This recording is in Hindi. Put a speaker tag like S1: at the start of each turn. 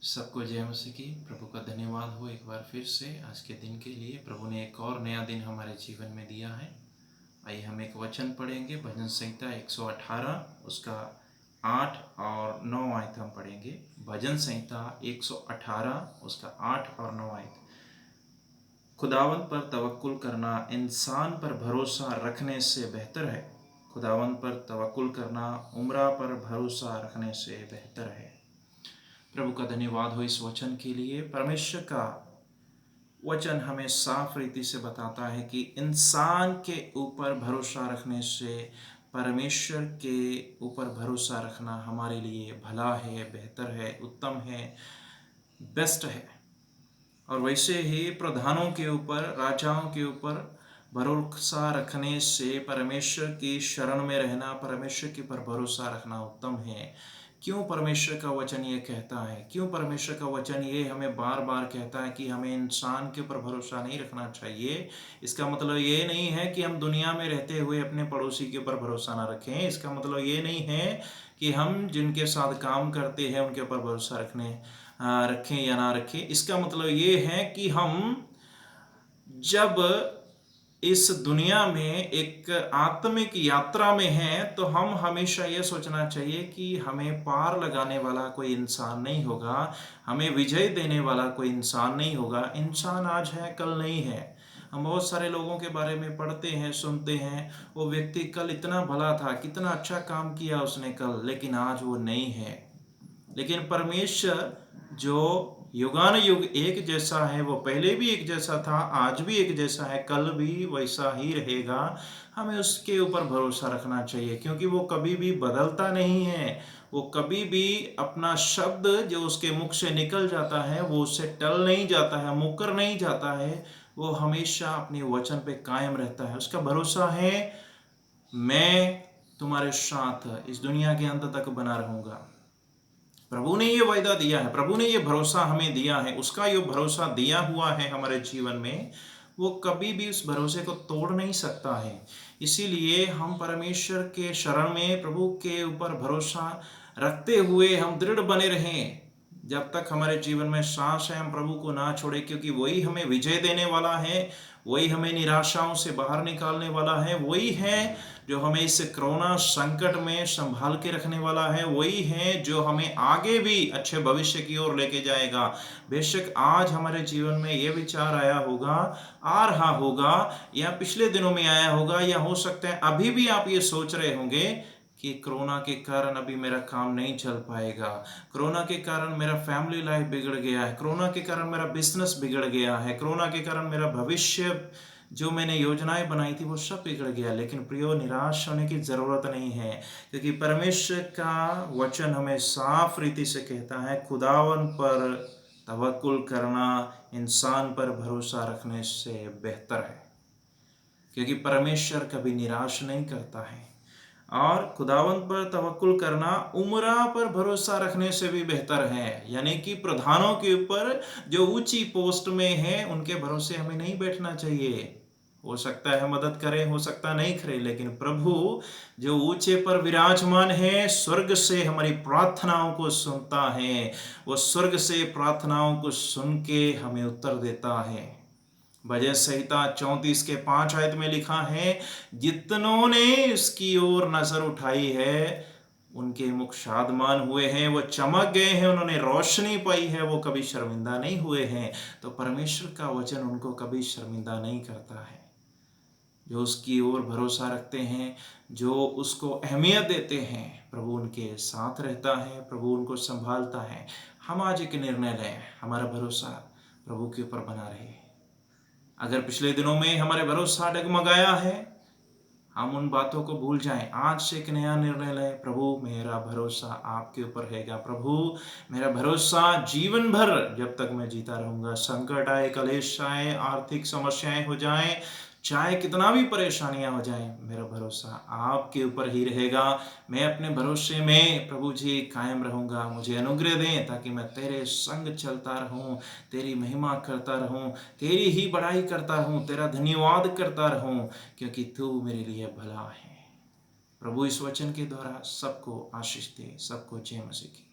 S1: सबको जय मसीह की। प्रभु का धन्यवाद हो एक बार फिर से आज के दिन के लिए। प्रभु ने एक और नया दिन हमारे जीवन में दिया है। आइए हम एक वचन पढ़ेंगे, भजन संहिता 118 उसका 8 और 9 आयत हम पढ़ेंगे। भजन संहिता 118 उसका 8 और 9 आयत। खुदावंत पर तवक्कुल करना इंसान पर भरोसा रखने से बेहतर है। खुदावंत पर तवक्कुल करना उम्रा पर भरोसा रखने से बेहतर है। प्रभु का धन्यवाद हो इस वचन के लिए। परमेश्वर का वचन हमें साफ रीति से बताता है कि इंसान के ऊपर भरोसा रखने से परमेश्वर के ऊपर भरोसा रखना हमारे लिए भला है, बेहतर है, उत्तम है, बेस्ट है। और वैसे ही प्रधानों के ऊपर, राजाओं के ऊपर भरोसा रखने से परमेश्वर की शरण में रहना, परमेश्वर के ऊपर भरोसा रखना उत्तम है। क्यों परमेश्वर का वचन ये कहता है? क्यों परमेश्वर का वचन ये हमें बार बार कहता है कि हमें इंसान के ऊपर भरोसा नहीं रखना चाहिए? इसका मतलब ये नहीं है कि हम दुनिया में रहते हुए अपने पड़ोसी के ऊपर भरोसा ना रखें। इसका मतलब ये नहीं है कि हम जिनके साथ काम करते हैं उनके ऊपर भरोसा रखें या ना रखें। इसका मतलब ये है कि हम जब इस दुनिया में एक आत्मिक यात्रा में हैं तो हम हमेशा ये सोचना चाहिए कि हमें पार लगाने वाला कोई इंसान नहीं होगा, हमें विजय देने वाला कोई इंसान नहीं होगा। इंसान आज है, कल नहीं है। हम बहुत सारे लोगों के बारे में पढ़ते हैं, सुनते हैं, वो व्यक्ति कल इतना भला था, कितना अच्छा काम किया उसने कल, लेकिन आज वो नहीं है। लेकिन परमेश्वर जो युगानुयुग एक जैसा है, वो पहले भी एक जैसा था, आज भी एक जैसा है, कल भी वैसा ही रहेगा। हमें उसके ऊपर भरोसा रखना चाहिए क्योंकि वो कभी भी बदलता नहीं है। वो कभी भी अपना शब्द जो उसके मुख से निकल जाता है वो उससे टल नहीं जाता है, मुकर नहीं जाता है। वो हमेशा अपने वचन पे कायम रहता है। उसका भरोसा है, मैं तुम्हारे साथ इस दुनिया के अंत तक बना रहूंगा। प्रभु ने ये वायदा दिया है, प्रभु ने ये भरोसा हमें दिया है। उसका ये भरोसा दिया हुआ है हमारे जीवन में, वो कभी भी उस भरोसे को तोड़ नहीं सकता है। इसीलिए हम परमेश्वर के शरण में, प्रभु के ऊपर भरोसा रखते हुए हम दृढ़ बने रहें। जब तक हमारे जीवन में सांस है हम प्रभु को ना छोड़े, क्योंकि वही हमें विजय देने वाला है, वही हमें निराशाओं से बाहर निकालने वाला है, वही है जो हमें इस कोरोना संकट में संभाल के रखने वाला है, वही है जो हमें आगे भी अच्छे भविष्य की ओर लेके जाएगा। बेशक आज हमारे जीवन में ये विचार आया होगा, आ रहा होगा, या पिछले दिनों में आया होगा, या हो सकता है अभी भी आप ये सोच रहे होंगे कि कोरोना के कारण अभी मेरा काम नहीं चल पाएगा, कोरोना के कारण मेरा फैमिली लाइफ बिगड़ गया है, कोरोना के कारण मेरा बिजनेस बिगड़ गया है, कोरोना के कारण मेरा भविष्य जो मैंने योजनाएं बनाई थी वो सब बिगड़ गया। लेकिन प्रियो, निराश होने की जरूरत नहीं है, क्योंकि परमेश्वर का वचन हमें साफ रीति से कहता है, खुदावन पर तवक्कुल करना इंसान पर भरोसा रखने से बेहतर है। क्योंकि परमेश्वर कभी निराश नहीं करता है। और खुदावंत पर तवक्कुल करना उमरा पर भरोसा रखने से भी बेहतर है। यानी कि प्रधानों के ऊपर जो ऊंची पोस्ट में है उनके भरोसे हमें नहीं बैठना चाहिए। हो सकता है मदद करें, हो सकता नहीं करे, लेकिन प्रभु जो ऊंचे पर विराजमान है, स्वर्ग से हमारी प्रार्थनाओं को सुनता है। वो स्वर्ग से प्रार्थनाओं को सुन के हमें उत्तर देता है। भजन संहिता 34 के 5 आयत में लिखा है, जितनों ने इसकी ओर नजर उठाई है उनके मुख शादमान हुए हैं, वो चमक गए हैं, उन्होंने रोशनी पाई है, वो कभी शर्मिंदा नहीं हुए हैं। तो परमेश्वर का वचन उनको कभी शर्मिंदा नहीं करता है। जो उसकी ओर भरोसा रखते हैं, जो उसको अहमियत देते हैं, प्रभु उनके साथ रहता है, प्रभु उनको संभालता है। हम आज एक निर्णय लें, हमारा भरोसा प्रभु के ऊपर बना रहे। अगर पिछले दिनों में हमारे भरोसा डगमगाया है, हम उन बातों को भूल जाएं। आज से एक नया निर्णय लें, प्रभु मेरा भरोसा आपके ऊपर रहेगा। प्रभु मेरा भरोसा जीवन भर, जब तक मैं जीता रहूंगा, संकट आए, कलेश आए, आर्थिक समस्याएं हो जाएं, चाहे कितना भी परेशानियां हो जाएं, मेरा भरोसा आपके ऊपर ही रहेगा। मैं अपने भरोसे में प्रभु जी कायम रहूंगा। मुझे अनुग्रह दें ताकि मैं तेरे संग चलता रहूं, तेरी महिमा करता रहूं, तेरी ही बड़ाई करता रहूं, तेरा धन्यवाद करता रहूं, क्योंकि तू मेरे लिए भला है। प्रभु इस वचन के द्वारा सबको आशीष दे। सबको जय मसीह की।